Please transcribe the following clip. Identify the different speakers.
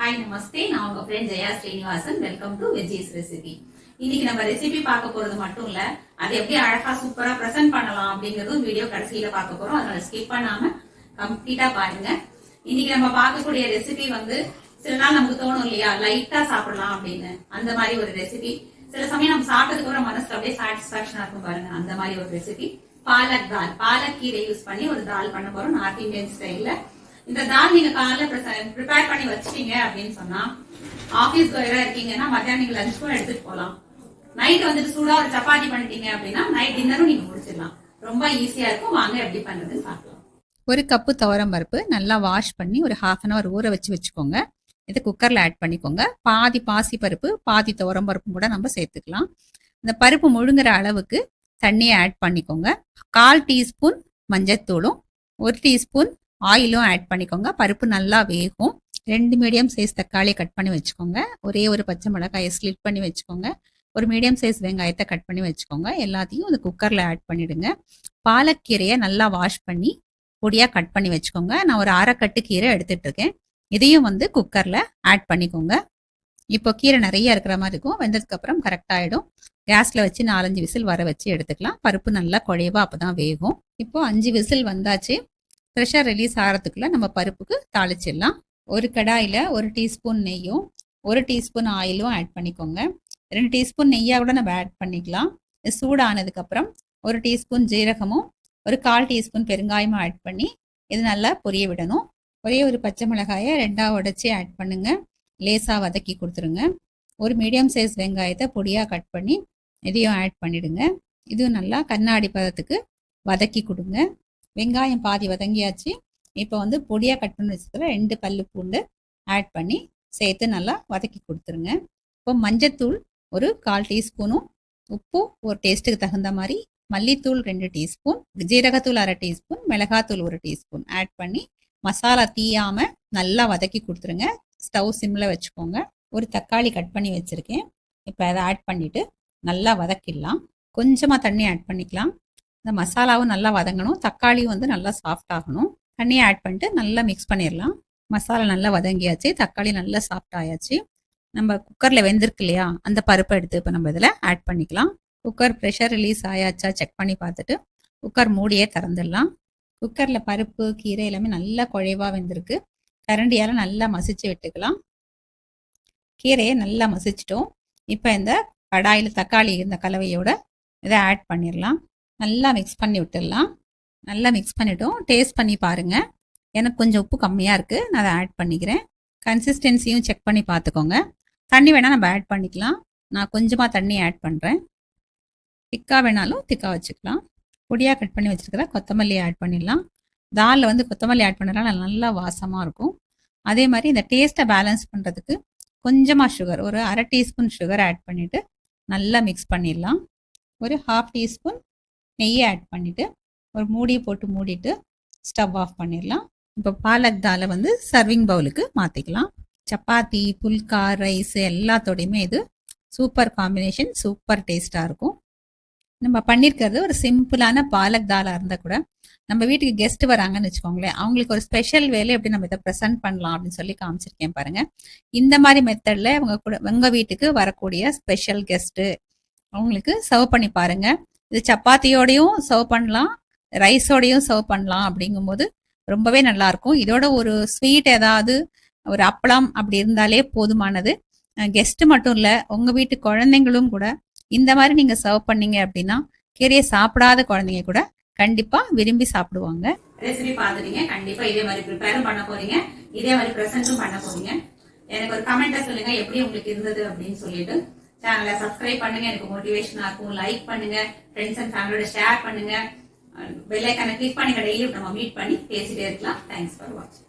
Speaker 1: Hi நமஸ்தே, நான் உங்க friend Jaya Srinivasan. Welcome to veggies recipe. இன்னைக்கு நம்ம ரெசிபி பார்க்க போறது மட்டும் இல்ல, அது எப்படி அழகா சூப்பரா பிரசன்ட் பண்ணலாம் அப்படிங்கறதும் வீடியோ கடைசியில பார்க்க போறோம். அதனால ஸ்கிப் பண்ணாம கம்ப்ளீட்டா பாருங்க. இன்னைக்கு நம்ம பார்க்கக்கூடிய ரெசிபி வந்து சில நாள் நமக்கு தோணும் இல்லையா, லைட்டா சாப்பிடலாம் அப்படின்னு. அந்த மாதிரி ஒரு ரெசிபி. சில சமயம் நம்ம சாப்பிட்டதுக்கு அப்புறம் மனசுக்கு அப்படியே சாட்டிஸ்பாக்சனா இருக்கும் பாருங்க. அந்த மாதிரி ஒரு ரெசிபி பாலக் தால். பாலக் கீரை யூஸ் பண்ணி ஒரு தால் பண்ண போறோம், நார்த் இந்தியன் ஸ்டைல்ல. இந்த தால் நீங்க காலைல ப்ரிப்பேர் பண்ணி வச்சிட்டீங்க அப்படின்னு சொன்னா, ஆபீஸ் கோயரா இருக்கீங்கன்னா மத்தியானம் நீங்க லஞ்சுக்கும் எடுத்துட்டு போகலாம். நைட் வந்துட்டு சூடா ஒரு சப்பாத்தி பண்ணிட்டீங்க அப்படின்னா நைட் டின்னரும் நீங்க முடிச்சிடலாம். ரொம்ப ஈஸியா இருக்கும். வாங்க எப்படி பண்றதுன்னு பார்க்கலாம்.
Speaker 2: ஒரு கப்பு துவரம் பருப்பு நல்லா வாஷ் பண்ணி ஒரு 1/2 hour ஊற வச்சுக்கோங்க. இதை குக்கர்ல ஆட் பண்ணிக்கோங்க. பாதி பாசி பருப்பு பாதி துவரம் பருப்பும் கூட நம்ம சேர்த்துக்கலாம். இந்த பருப்பு முழுங்குற அளவுக்கு தண்ணியை ஆட் பண்ணிக்கோங்க. 1/4 டீஸ்பூன் மஞ்சத்தூளும் 1 டீஸ்பூன் ஆயிலும் ஆட் பண்ணிக்கோங்க. பருப்பு நல்லா வேகும். 2 மீடியம் சைஸ் தக்காளியை கட் பண்ணி வச்சுக்கோங்க. ஒரே ஒரு பச்சை மிளகாயை ஸ்லிட் பண்ணி வச்சுக்கோங்க. ஒரு மீடியம் சைஸ் வெங்காயத்தை கட் பண்ணி வச்சுக்கோங்க. எல்லாத்தையும் இந்த குக்கர்ல ஆட் பண்ணிடுங்க. பாலக்கீரையை நல்லா வாஷ் பண்ணி பொடியா கட் பண்ணி வச்சுக்கோங்க. நான் ஒரு 1/2 கட்டு கீரை எடுத்துட்டு இருக்கேன். இதையும் வந்து குக்கர்ல ஆட் பண்ணிக்கோங்க. இப்போ கீரை நிறைய இருக்கிற மாதிரி இருக்கும். வெந்ததுக்கு அப்புறம் கரெக்ட் ஆயிடும். கேஸ்ல வச்சு 4-5 விசில் வர வச்சு எடுத்துக்கலாம். பருப்பு நல்லா குழைவா அப்பதான் வேகும். இப்போ 5 விசில் வந்தாச்சு. ப்ரெஷர் ரிலீஸ் ஆகிறதுக்குள்ள நம்ம பருப்புக்கு தாளிச்சிடலாம். ஒரு கடாயில் 1 டீஸ்பூன் நெய்யும் 1 டீஸ்பூன் ஆயிலும் ஆட் பண்ணிக்கோங்க. 2 டீஸ்பூன் நெய்யாக கூட நம்ம ஆட் பண்ணிக்கலாம். சூடானதுக்கப்புறம் 1 டீஸ்பூன் ஜீரகமும் 1/4 டீஸ்பூன் பெருங்காயமும் ஆட் பண்ணி இது நல்லா பொரிய விடணும். ஒரே ஒரு பச்சை மிளகாயை 2ஆ உடைச்சி ஆட் பண்ணுங்க. லேசாக வதக்கி கொடுத்துருங்க. ஒரு மீடியம் சைஸ் வெங்காயத்தை பொடியாக கட் பண்ணி இதையும் ஆட் பண்ணிடுங்க. இதுவும் நல்லா கண்ணாடி பதத்துக்கு வதக்கி கொடுங்க. வெங்காயம் பாதி வதங்கியாச்சு. இப்போ வந்து பொடியாக கட் பண்ணி வச்சுக்கிற 2 பல்லு பூண்டு ஆட் பண்ணி சேர்த்து நல்லா வதக்கி கொடுத்துருங்க. இப்போ மஞ்சத்தூள் ஒரு 1/4 டீஸ்பூனும், உப்பு ஒரு டேஸ்ட்டுக்கு தகுந்த மாதிரி, மல்லித்தூள் 2 டீஸ்பூன், ஜீரகத்தூள் 1/2 டீஸ்பூன், மிளகாத்தூள் 1 டீஸ்பூன் ஆட் பண்ணி மசாலா தீயாமல் நல்லா வதக்கி கொடுத்துருங்க. ஸ்டவ் சிம்மில் வச்சுக்கோங்க. ஒரு தக்காளி கட் பண்ணி வச்சுருக்கேன். இப்போ அதை ஆட் பண்ணிவிட்டு நல்லா வதக்கிடலாம். கொஞ்சமாக தண்ணி ஆட் பண்ணிக்கலாம். இந்த மசாலாவும் நல்லா வதங்கணும். தக்காளியும் வந்து நல்லா சாஃப்ட் ஆகணும். தண்ணியை ஆட் பண்ணிட்டு நல்லா மிக்ஸ் பண்ணிடலாம். மசாலா நல்லா வதங்கியாச்சு. தக்காளி நல்லா சாஃப்ட் ஆயாச்சு. நம்ம குக்கரில் வெந்திருக்கு இல்லையா, அந்த பருப்பை எடுத்து இப்போ நம்ம இதில் ஆட் பண்ணிக்கலாம். குக்கர் ப்ரெஷர் ரிலீஸ் ஆயாச்சா செக் பண்ணி பார்த்துட்டு குக்கர் மூடியே திறந்துடலாம். குக்கரில் பருப்பு கீரை எல்லாமே நல்லா குழைவாக வெந்திருக்கு. கரண்டியால் நல்லா மசிச்சு விட்டுக்கலாம். கீரையை நல்லா மசிச்சிட்டோம். இப்போ இந்த கடாயில் தக்காளி இந்த கலவையோட இதை ஆட் பண்ணிடலாம். நல்லா மிக்ஸ் பண்ணி விட்டுடலாம். நல்லா மிக்ஸ் பண்ணிட்டோம். டேஸ்ட் பண்ணி பாருங்கள். எனக்கு கொஞ்சம் உப்பு கம்மியாக இருக்குது, நான் அதை ஆட் பண்ணிக்கிறேன். கன்சிஸ்டன்சியும் செக் பண்ணி பார்த்துக்கோங்க. தண்ணி வேணால் நம்ம ஆட் பண்ணிக்கலாம். நான் கொஞ்சமாக தண்ணி ஆட் பண்ணுறேன். திக்காக வேணாலும் திக்காக வச்சுக்கலாம். பொடியாக கட் பண்ணி வச்சுருக்கிற கொத்தமல்லி ஆட் பண்ணிடலாம். தாலில் வந்து கொத்தமல்லி ஆட் பண்ணுறதுனால நல்லா வாசமாக இருக்கும். அதே மாதிரி இந்த டேஸ்ட்டை பேலன்ஸ் பண்ணுறதுக்கு கொஞ்சமாக சுகர், ஒரு 1/2 டீஸ்பூன் சுகர் ஆட் பண்ணிவிட்டு நல்லா மிக்ஸ் பண்ணிடலாம். ஒரு 1/2 டீஸ்பூன் நெய்யை ஆட் பண்ணிவிட்டு ஒரு மூடி போட்டு மூடிட்டு ஸ்டவ் ஆஃப் பண்ணிடலாம். இப்போ பாலக் தாலை வந்து சர்விங் பவுலுக்கு மாற்றிக்கலாம். சப்பாத்தி, புல்கா, ரைஸ் எல்லாத்தோடையுமே இது சூப்பர் காம்பினேஷன், சூப்பர் டேஸ்ட்டாக இருக்கும். நம்ம பண்ணியிருக்கிறது ஒரு சிம்பிளான பாலக் தாலாக இருந்தால் கூட நம்ம வீட்டுக்கு கெஸ்ட் வராங்கன்னு வச்சுக்கோங்களேன், அவங்களுக்கு ஒரு ஸ்பெஷல் வேலை எப்படி நம்ம இதை ப்ரெசென்ட் பண்ணலாம் அப்படின்னு சொல்லி காமிச்சிருக்கேன் பாருங்க. இந்த மாதிரி மெத்தடில் உங்கள் வீட்டுக்கு வரக்கூடிய ஸ்பெஷல் கெஸ்ட்டு அவங்களுக்கு சர்வ் பண்ணி பாருங்க. இது சப்பாத்தியோடையும் சர்வ் பண்ணலாம், ரைஸோடையும் சர்வ் பண்ணலாம். அப்படிங்கும்போது ரொம்பவே நல்லா இருக்கும். இதோட ஒரு ஸ்வீட் ஏதாவது ஒரு அப்பளம் அப்படி இருந்தாலே போதுமானது. கெஸ்ட் மட்டும் இல்லை, உங்கள் வீட்டு குழந்தைங்களும் கூட இந்த மாதிரி நீங்கள் சர்வ் பண்ணீங்க அப்படின்னா கீரையை சாப்பிடாத குழந்தைங்க கூட கண்டிப்பா விரும்பி சாப்பிடுவாங்க.
Speaker 1: ரெசிபி பார்த்துட்டீங்க. கண்டிப்பா இதே மாதிரி ப்ரிப்பேரும் பண்ண போறீங்க, இதே மாதிரி ப்ரெசென்ட்டும் பண்ண போறீங்க. எனக்கு ஒரு கமெண்ட்டை சொல்லுங்க எப்படி உங்களுக்கு இருந்தது அப்படின்னு சொல்லிட்டு. சேனலை சப்ஸ்கிரைப் பண்ணுங்க, எனக்கு மோட்டிவேஷனா இருக்கும். லைக் பண்ணுங்க, ஃப்ரெண்ட்ஸ் அண்ட் ஃபேமிலியோட ஷேர் பண்ணுங்க. பெல் ஐகானை கிளிக் பண்ணுங்க. டெய்லி நம்ம மீட் பண்ணி பேசிட்டே இருக்கலாம். தேங்க்ஸ் ஃபார் வாட்சிங்.